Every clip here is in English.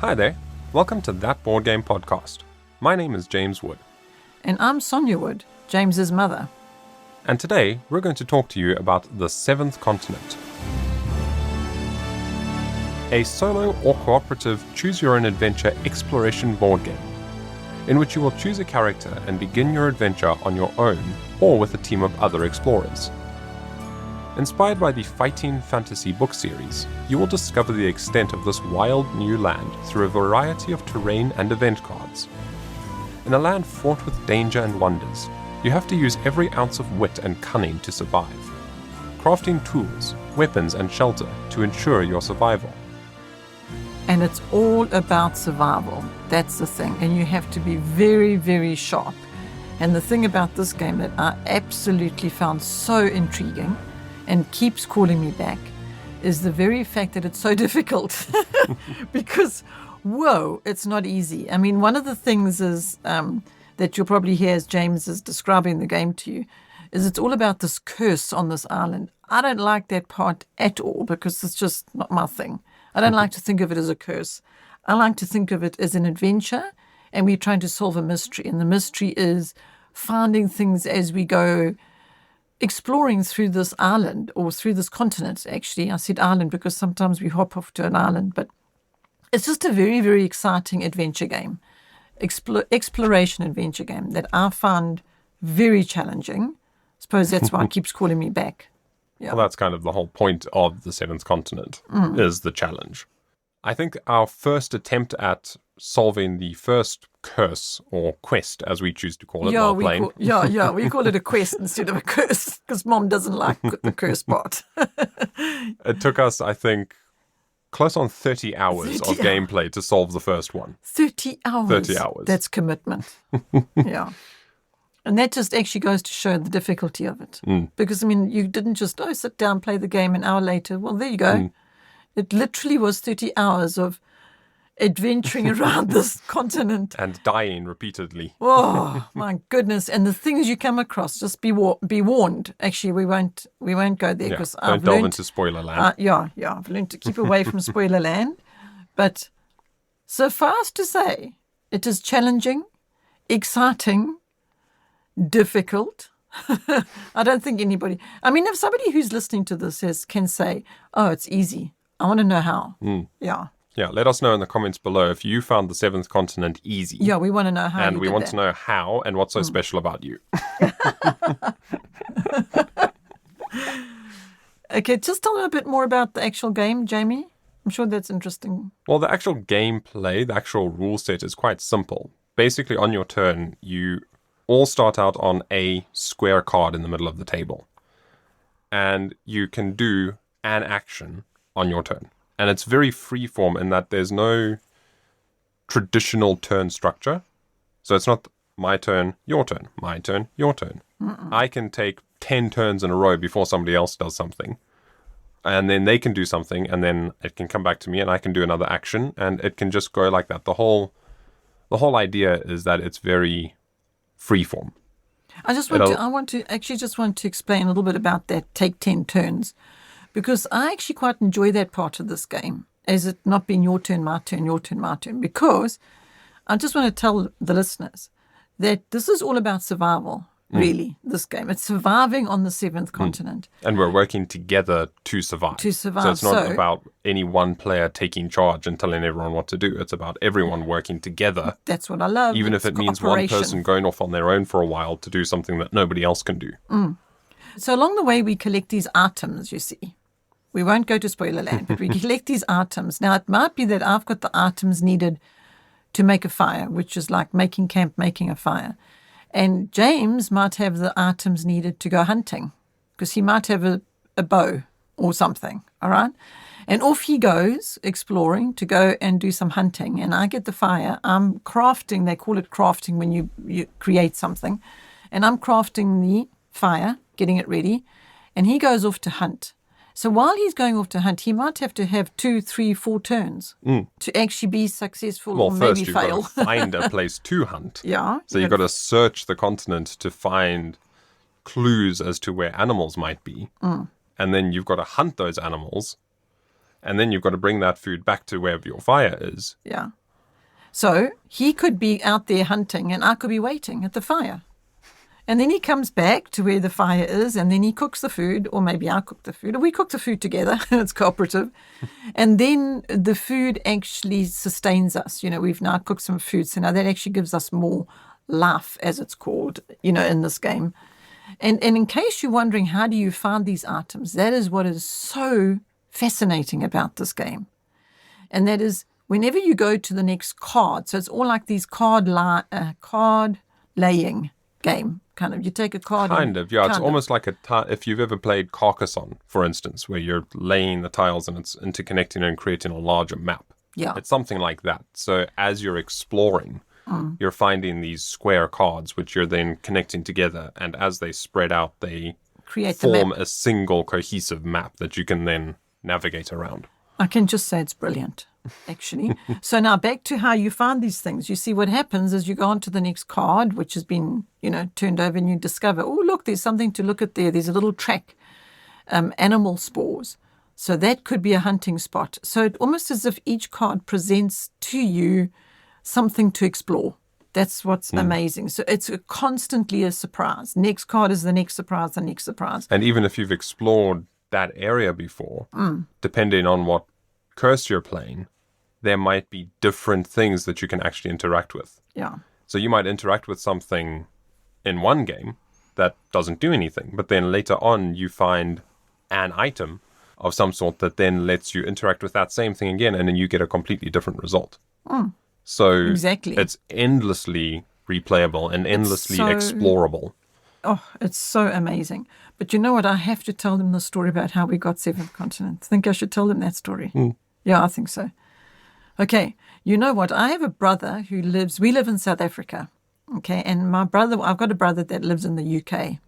Hi there, welcome to That Board Game Podcast. My name is James Wood. And I'm Sonja Wood, James's mother. And today we're going to talk to you about The Seventh Continent. A solo or cooperative choose-your-own-adventure exploration board game, in which you will choose a character and begin your adventure on your own or with a team of other explorers. Inspired by the fighting fantasy book series, you will discover the extent of this wild new land through a variety of terrain and event cards. In a land fraught with danger and wonders, you have to use every ounce of wit and cunning to survive, crafting tools, weapons and shelter to ensure your survival. And it's all about survival. That's the thing. And you have to be very, very sharp. And the thing about this game that I absolutely found so intriguing and keeps calling me back is the very fact that it's so difficult. Because, whoa, it's not easy. I mean, one of the things is that you'll probably hear as James is describing the game to you, is it's all about this curse on this island. I don't like that part at all because it's just not my thing. I don't like to think of it as a curse. I like to think of it as an adventure, and we're trying to solve a mystery. And the mystery is finding things as we go exploring through this island, or through this continent, actually. I said island because sometimes we hop off to an island, but it's just a very, very exciting adventure game, exploration adventure game that I found very challenging. I suppose that's why it keeps calling me back. Yeah. Well, that's kind of the whole point of The Seventh Continent, is the challenge. I think our first attempt at solving the first curse, or quest, as we choose to call it, while playing. We call it a quest instead of a curse, because Mom doesn't like the curse part. It took us, I think, close on 30 hours of gameplay to solve the first one. 30 hours? 30 hours. That's commitment. Yeah. And that just actually goes to show the difficulty of it. Because, I mean, you didn't just, sit down, play the game an hour later. Well, there you go. It literally was 30 hours of adventuring around this continent. And dying repeatedly. Oh, my goodness. And the things you come across, just be warned. Actually, we won't go there. Because don't delve into spoiler land. I've learned to keep away from spoiler land. But suffice to say, it is challenging, exciting, difficult. I don't think anybody, I mean, if somebody who's listening to this can say, oh, it's easy, I want to know how. Yeah, let us know in the comments below if you found The Seventh Continent easy. Yeah, we want to know how. And we want to know how and what's so special about you. Okay, just tell me a bit more about the actual game, Jamie. I'm sure that's interesting. Well, the actual gameplay, the actual rule set is quite simple. Basically, on your turn, you all start out on a square card in the middle of the table. And you can do an action on your turn. And it's very freeform in that there's no traditional turn structure. So it's not my turn, your turn, my turn, your turn. I can take 10 turns in a row before somebody else does something. And then they can do something, and then it can come back to me, and I can do another action, and it can just go like that. The whole idea is that it's very freeform. I want to explain a little bit about that take 10 turns. Because I actually quite enjoy that part of this game, as it not being your turn, my turn, your turn, my turn. Because I just want to tell the listeners that this is all about survival, really, this game. It's surviving on the seventh continent. And we're working together to survive. So it's not about any one player taking charge and telling everyone what to do. It's about everyone working together. That's what I love. Even if it means one person going off on their own for a while to do something that nobody else can do. So along the way, we collect these items, you see. We won't go to spoiler land, but we collect these items. Now, it might be that I've got the items needed to make a fire, which is like making camp, making a fire. And James might have the items needed to go hunting, because he might have a bow or something, all right? And off he goes exploring to go and do some hunting. And I get the fire. I'm crafting, they call it crafting when you create something. And I'm crafting the fire, getting it ready. And he goes off to hunt. So while he's going off to hunt, he might have to have 2, 3, 4 turns to actually be successful, or maybe fail. Well, first you've got to find a place to hunt. Yeah. So you've got to search the continent to find clues as to where animals might be. And then you've got to hunt those animals. And then you've got to bring that food back to wherever your fire is. Yeah. So he could be out there hunting and I could be waiting at the fire. And then he comes back to where the fire is and then he cooks the food, or maybe I cook the food, or we cook the food together. It's cooperative. And then the food actually sustains us. We've now cooked some food, so now that actually gives us more life, as it's called, in this game. And in case you're wondering, how do you find these items? That is what is so fascinating about this game. And that is, whenever you go to the next card, so it's all like these card laying game, kind of. You take a card. It's almost like if you've ever played Carcassonne, for instance, where you're laying the tiles and it's interconnecting and creating a larger map. Yeah. It's something like that. So as you're exploring, you're finding these square cards, which you're then connecting together. And as they spread out, they form a single cohesive map that you can then navigate around. I can just say it's brilliant, actually. So now back to how you find these things. You see, what happens is you go on to the next card, which has been, turned over, and you discover, oh, look, there's something to look at there. There's a little track, animal spores. So that could be a hunting spot. So it's almost as if each card presents to you something to explore. That's what's amazing. So it's constantly a surprise. Next card is the next surprise, the next surprise. And even if you've explored that area before, depending on what curse you're playing, there might be different things that you can actually interact with. Yeah. So you might interact with something in one game that doesn't do anything, but then later on you find an item of some sort that then lets you interact with that same thing again, and then you get a completely different result. So exactly. It's endlessly replayable and endlessly explorable. Oh, it's so amazing. But you know what? I have to tell them the story about how we got Seventh Continent. I think I should tell them that story. Yeah, I think so. Okay. You know what? I have a brother we live in South Africa. Okay. And I've got a brother that lives in the UK.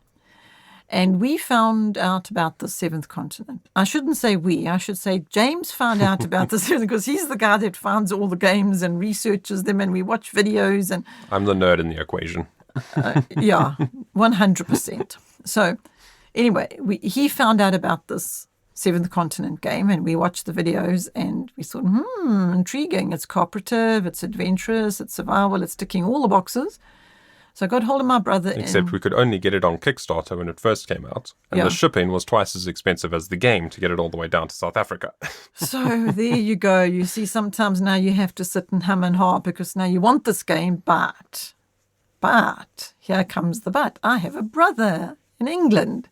And we found out about the Seventh Continent. I shouldn't say we. I should say James found out about the Seventh, because he's the guy that finds all the games and researches them, and we watch videos. And I'm the nerd in the equation. Yeah, 100%. So anyway, he found out about this Seventh Continent game, and we watched the videos, and we thought, intriguing. It's cooperative, it's adventurous, it's survival, it's ticking all the boxes. So I got hold of my brother. Except we could only get it on Kickstarter when it first came out. And the shipping was twice as expensive as the game to get it all the way down to South Africa. So there you go. You see, sometimes now you have to sit and hum and haw, because now you want this game, but here comes the but. I have a brother in England.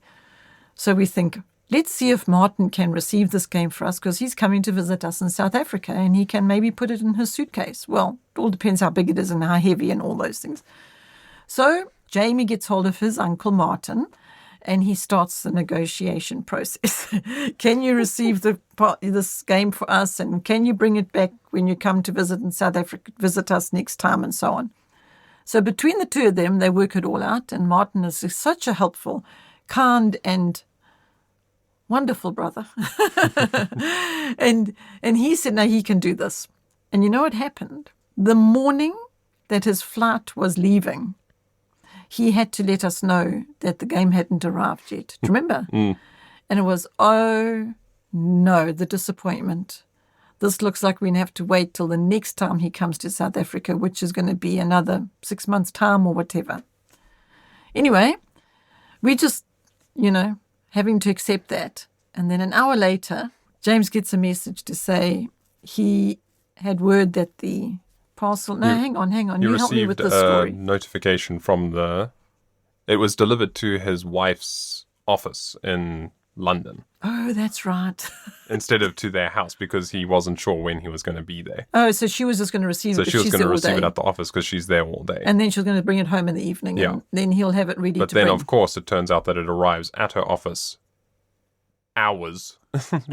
So we think, let's see if Martin can receive this game for us, because he's coming to visit us in South Africa, and he can maybe put it in his suitcase. Well, it all depends how big it is and how heavy and all those things. So Jamie gets hold of his uncle Martin, and he starts the negotiation process. Can you receive this game for us, and can you bring it back when you come to visit in South Africa, visit us next time, and so on. So between the two of them, they work it all out, and Martin is such a helpful, kind, and wonderful brother. and he said, no, he can do this. And you know what happened? The morning that his flight was leaving, he had to let us know that the game hadn't arrived yet. Do you remember? And it was, oh no, the disappointment. This looks like we're going to have to wait till the next time he comes to South Africa, which is going to be another 6 months' time or whatever. Anyway, we just, having to accept that. And then an hour later, James gets a message to say he had word that the parcel... No, hang on. You help me with the story. You received a notification from it was delivered to his wife's office in London. Oh, that's right. Instead of to their house, because he wasn't sure when he was going to be there. Oh, so she was just going to receive it. So she was going to receive it at the office because she's there all day. And then she was going to bring it home in the evening. Yeah. And then he'll have it ready But then, of course, it turns out that it arrives at her office hours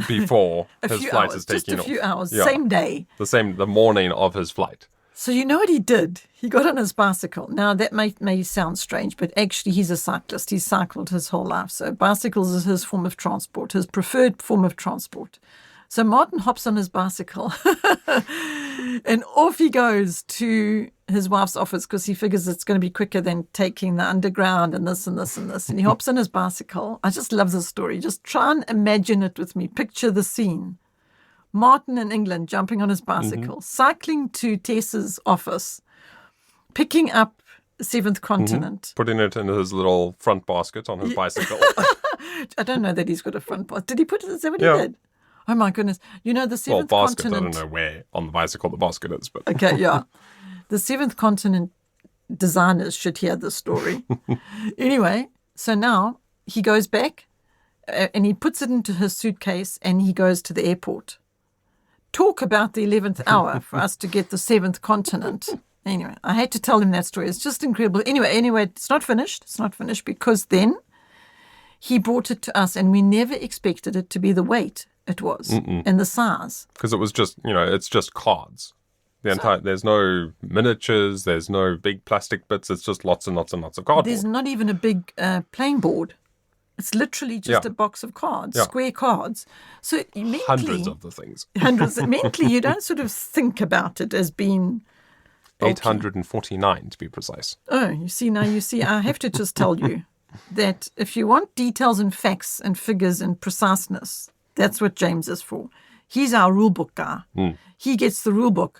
before his flight is taking off. Just a few hours. Yeah. Same day. The morning of his flight. So you know what he did? He got on his bicycle. Now, that may sound strange, but actually he's a cyclist. He's cycled his whole life. So bicycles is his form of transport, his preferred form of transport. So Martin hops on his bicycle and off he goes to his wife's office, because he figures it's going to be quicker than taking the underground and this and this and this. And he hops on his bicycle. I just love this story. Just try and imagine it with me. Picture the scene. Martin in England jumping on his bicycle, cycling to Tess's office, picking up Seventh Continent. Putting it in his little front basket on his bicycle. I don't know that he's got a front basket. Did he put it? Is that what Yeah. he did? Oh my goodness. You know, the Seventh basket. Continent. I don't know where on the bicycle the basket is, but Okay, yeah. The Seventh Continent designers should hear this story. Anyway, so now he goes back and he puts it into his suitcase and he goes to the airport. Talk about the 11th hour for us to get the Seventh Continent. Anyway, I hate to tell him that story. It's just incredible. Anyway, it's not finished. It's not finished because then he brought it to us and we never expected it to be the weight it was and the size. because it was just, it's just cards. There's no miniatures, there's no big plastic bits, it's just lots and lots and lots of cardboard. There's not even a big playing board. It's literally just a box of cards, square cards. So mentally, Hundreds of the things. Mentally, you don't sort of think about it as being 849 to be precise. Oh, you see, I have to just tell you that if you want details and facts and figures and preciseness, that's what James is for. He's our rulebook guy. He gets the rulebook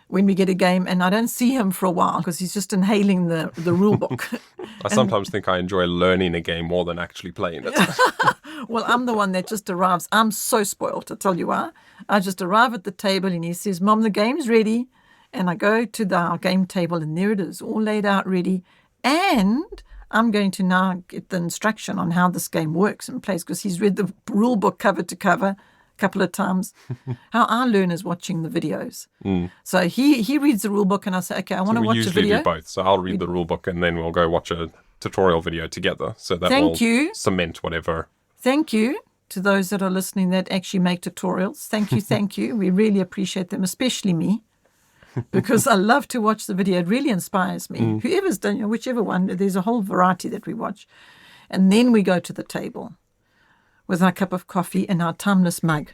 when we get a game, and I don't see him for a while because he's just inhaling the rulebook. I sometimes think I enjoy learning a game more than actually playing it. Well, I'm the one that just arrives. I'm so spoiled, I tell you why. I just arrive at the table and he says, Mom, the game's ready. And I go to our game table and there it is, all laid out ready. And I'm going to now get the instruction on how this game works and plays because he's read the rule book cover to cover a couple of times. How I learn is watching the videos. So he reads the rule book and I say, okay, I want to watch a usually video. do both. So I'll read the rule book and then we'll go watch a tutorial video together. So that Thank will you. cement whatever. Thank you to those that are listening that actually make tutorials. Thank you. We really appreciate them, especially me. Because I love to watch the video. It really inspires me. Whoever's done, whichever one, there's a whole variety that we watch. And then we go to the table with our cup of coffee and our timeless mug.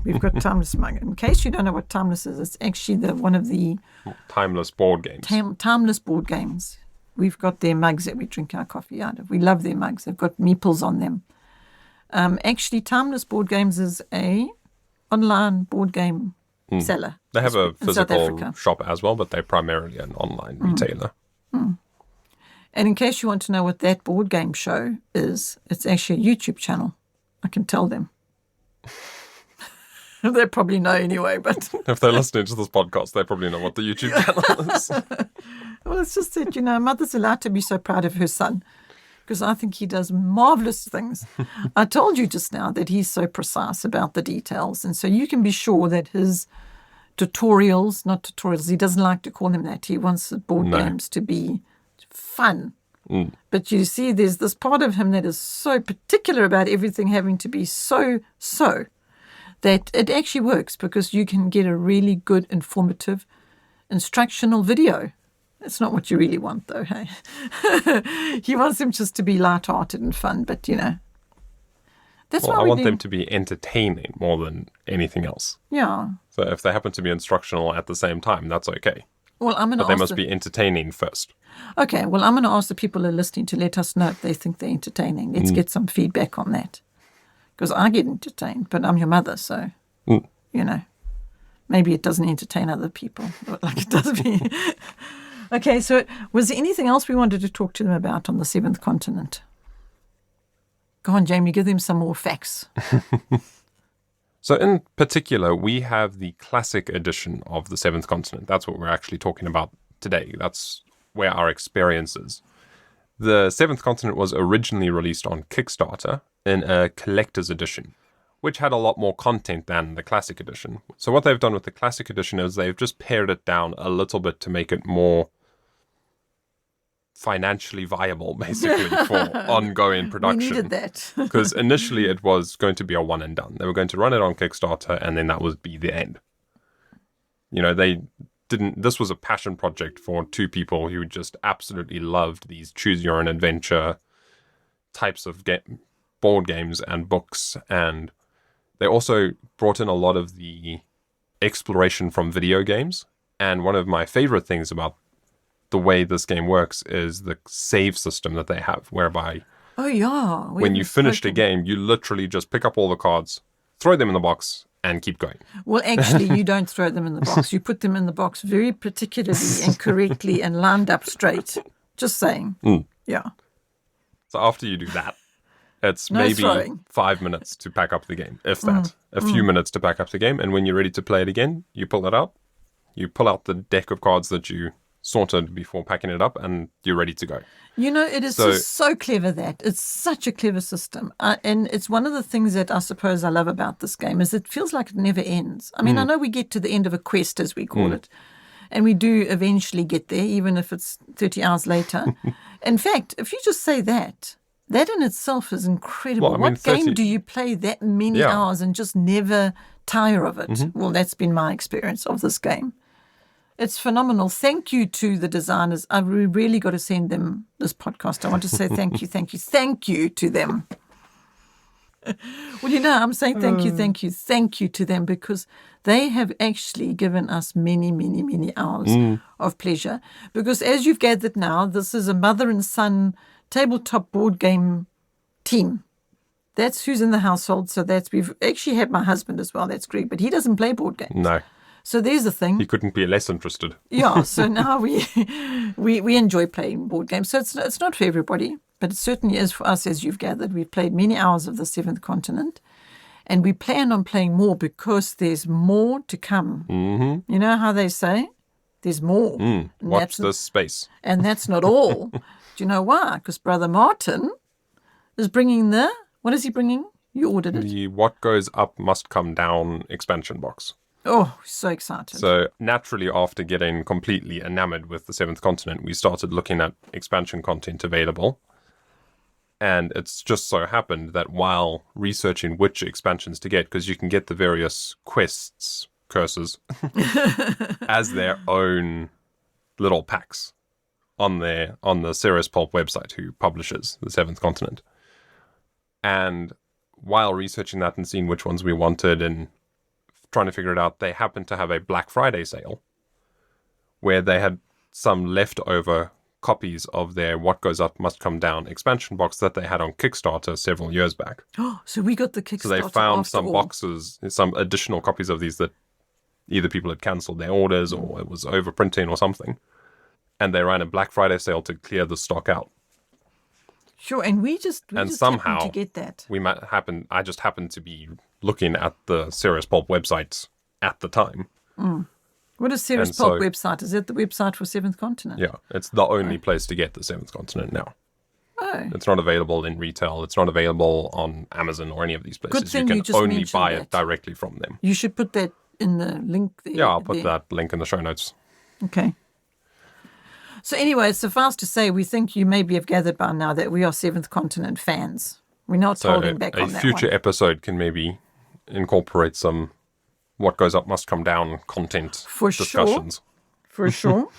We've got timeless mug. In case you don't know what timeless is, it's actually one of the Timeless board games. timeless board games. We've got their mugs that we drink our coffee out of. We love their mugs. They've got meeples on them. Actually, Timeless Board Games is a online board game seller. They have a in South physical Africa. shop as well, but they're primarily an online retailer. And in case you want to know what that board game show is, it's actually a YouTube channel. I can tell them. They probably know anyway, but If they're listening to this podcast, they probably know what the YouTube channel is. well, it's just that, a mother's allowed to be so proud of her son because I think he does marvelous things. I told you just now that he's so precise about the details. And so you can be sure that his tutorials, not tutorials, he doesn't like to call them that. He wants the board games to be fun. But you see, there's this part of him that is so particular about everything having to be so that it actually works because you can get a really good, informative, instructional video. That's not what you really want, though, hey? He wants them just to be light-hearted and fun, but, that's Well, why I we want do. them to be entertaining more than anything else. Yeah. So if they happen to be instructional at the same time, that's okay. Well, I'm going to But they ask must be entertaining first. Okay, well, I'm going to ask the people who are listening to let us know if they think they're entertaining. Let's get some feedback on that. Because I get entertained, but I'm your mother, so, maybe it doesn't entertain other people like it does me. Okay, so was there anything else we wanted to talk to them about on the Seventh Continent? Go on, Jamie, give them some more facts. So in particular, we have the classic edition of the Seventh Continent. That's what we're actually talking about today. That's where our experience is. The Seventh Continent was originally released on Kickstarter in a collector's edition, which had a lot more content than the classic edition. So what they've done with the classic edition is they've just pared it down a little bit to make it more financially viable, basically, for ongoing production. We needed that. Because initially it was going to be a one and done. They were going to run it on Kickstarter and then that would be the end. This was a passion project for two people who just absolutely loved these choose your own adventure types of board games and books. And they also brought in a lot of the exploration from video games. And one of my favorite things about the way this game works is the save system that they have, whereby Oh, yeah. when you finished a game, you literally just pick up all the cards, throw them in the box, and keep going. Well, actually, you don't throw them in the box. You put them in the box very particularly and correctly and lined up straight. Just saying. Yeah. So after you do that, it's No maybe throwing. 5 minutes to pack up the game, if that. A few minutes to pack up the game. And when you're ready to play it again, you pull it out. You pull out the deck of cards that you sorted before packing it up, and you're ready to go. You know, it is just so clever that. It's such a clever system. And it's one of the things that I suppose I love about this game is it feels like it never ends. I mean, I know we get to the end of a quest, as we call it, and we do eventually get there, even if it's 30 hours later. In fact, if you just say that in itself is incredible. Well, I mean, what game do you play that many hours and just never tire of it? Well, that's been my experience of this game. It's phenomenal. Thank you to the designers. I've really got to send them this podcast. I want to say thank you to them. Well, you know, I'm saying thank you to them because they have actually given us many, many, many hours of pleasure. Because as you've gathered now, this is a mother and son tabletop board game team. That's who's in the household. So we've actually had my husband as well. That's Greg, but he doesn't play board games. No. So there's the thing. He couldn't be less interested. Yeah, so now we enjoy playing board games. So it's not for everybody, but it certainly is for us, as you've gathered. We've played many hours of the Seventh Continent, and we plan on playing more because there's more to come. Mm-hmm. You know how they say? There's more. Watch this space. And that's not all. Do you know why? Because Brother Martin is bringing what is he bringing? You ordered it. The What Goes Up Must Come Down expansion box. Oh, so excited. So naturally, after getting completely enamored with the Seventh Continent, we started looking at expansion content available. And it's just so happened that while researching which expansions to get, because you can get the various quests, curses, as their own little packs on the Serious Poulp website, who publishes the Seventh Continent. And while researching that and seeing which ones we wanted and trying to figure it out, they happened to have a Black Friday sale where they had some leftover copies of their What Goes Up Must Come Down expansion box that they had on Kickstarter several years back. Oh, so we got the Kickstarter. So they found some all. boxes, some additional copies of these that either people had cancelled their orders or it was overprinting or something. And they ran a Black Friday sale to clear the stock out. Sure, and we just somehow happened to get that. I just happened to be looking at the Serious Poulp website at the time. What is Serious Poulp website? Is it the website for Seventh Continent? Yeah, it's the only place to get the Seventh Continent now. Oh. It's not available in retail. It's not available on Amazon or any of these places. Good thing you just can only mentioned buy that. it directly from them. You should put that in the link there. Yeah, I'll put that link in the show notes. Okay. So anyway, suffice to say, we think you maybe have gathered by now that we are Seventh Continent fans. We're not holding back on that a future one. episode can maybe incorporate some What Goes Up Must Come Down content discussions. For sure.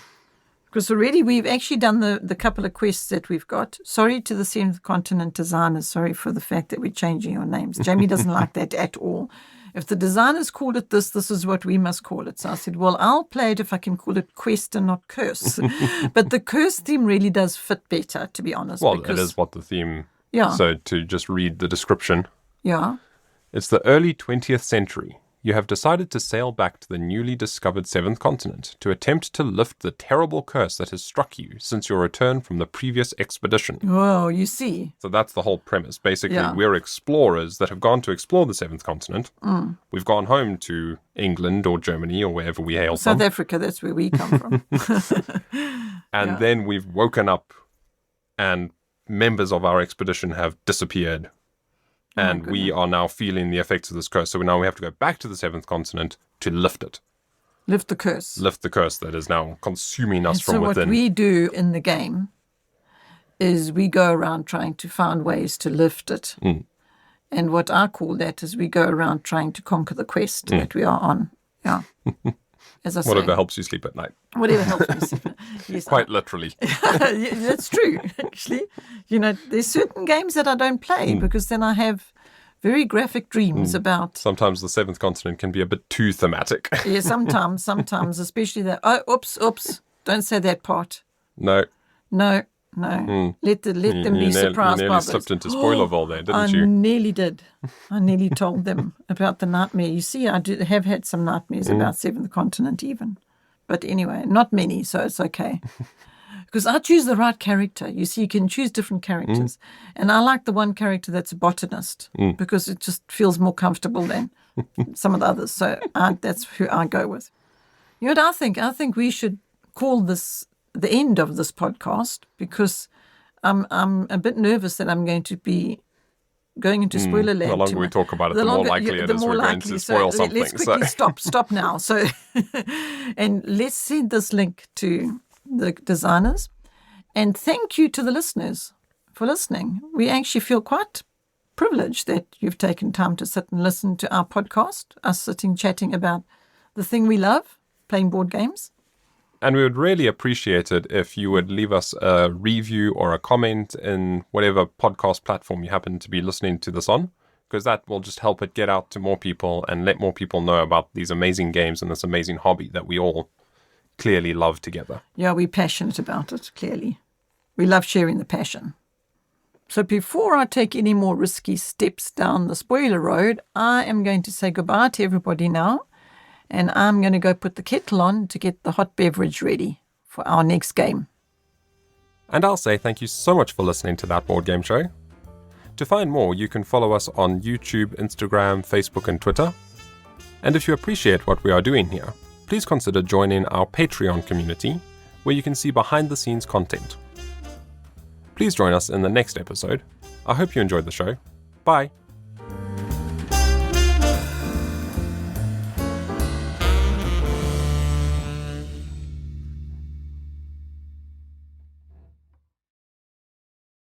Because already we've actually done the couple of quests that we've got. Sorry to the Seventh Continent designers. Sorry for the fact that we're changing your names. Jamie doesn't like that at all. If the designers called it this is what we must call it. So I said, well, I'll play it if I can call it quest and not curse. But the curse theme really does fit better, to be honest. Well, it is what the theme... Yeah. So to just read the description. Yeah. It's the early 20th century. You have decided to sail back to the newly discovered Seventh Continent to attempt to lift the terrible curse that has struck you since your return from the previous expedition. Oh, you see. So that's the whole premise. Basically, we're explorers that have gone to explore the Seventh Continent. We've gone home to England or Germany or wherever we hail from. South Africa, that's where we come from. And then we've woken up and members of our expedition have disappeared. And we are now feeling the effects of this curse. So now we have to go back to the Seventh Continent to lift it. Lift the curse. Lift the curse that is now consuming us from within. So what we do in the game is we go around trying to find ways to lift it. And what I call that is we go around trying to conquer the quest that we are on. Yeah. As I say. Whatever helps you sleep at night. Whatever helps me sleep. Yes, Quite literally. Yeah, that's true, actually. You know, there's certain games that I don't play because then I have very graphic dreams about... Sometimes the Seventh Continent can be a bit too thematic. Yeah, sometimes, especially that... Oh, oops, don't say that part. No. No. Let them be You surprised by nearly this. slipped into Spoilerville there, didn't I you? nearly did. I nearly told them about the nightmare. You see, I have had some nightmares about Seventh Continent even. But anyway, not many, so it's okay. Because I choose the right character. You see, you can choose different characters. And I like the one character that's a botanist because it just feels more comfortable than some of the others. So that's who I go with. You know what I think? I think we should call this the end of this podcast because I'm a bit nervous that I'm going to be going into spoiler land. The longer we talk about it, the more likely it is we're going to spoil something. Let's quickly stop now. So, and let's send this link to the designers. And thank you to the listeners for listening. We actually feel quite privileged that you've taken time to sit and listen to our podcast, us sitting chatting about the thing we love, playing board games. And we would really appreciate it if you would leave us a review or a comment in whatever podcast platform you happen to be listening to this on, because that will just help it get out to more people and let more people know about these amazing games and this amazing hobby that we all clearly love together. Yeah, we're passionate about it, clearly. We love sharing the passion. So before I take any more risky steps down the spoiler road, I am going to say goodbye to everybody now. And I'm going to go put the kettle on to get the hot beverage ready for our next game. And I'll say thank you so much for listening to That Board Game Show. To find more, you can follow us on YouTube, Instagram, Facebook, and Twitter. And if you appreciate what we are doing here, please consider joining our Patreon community, where you can see behind-the-scenes content. Please join us in the next episode. I hope you enjoyed the show. Bye.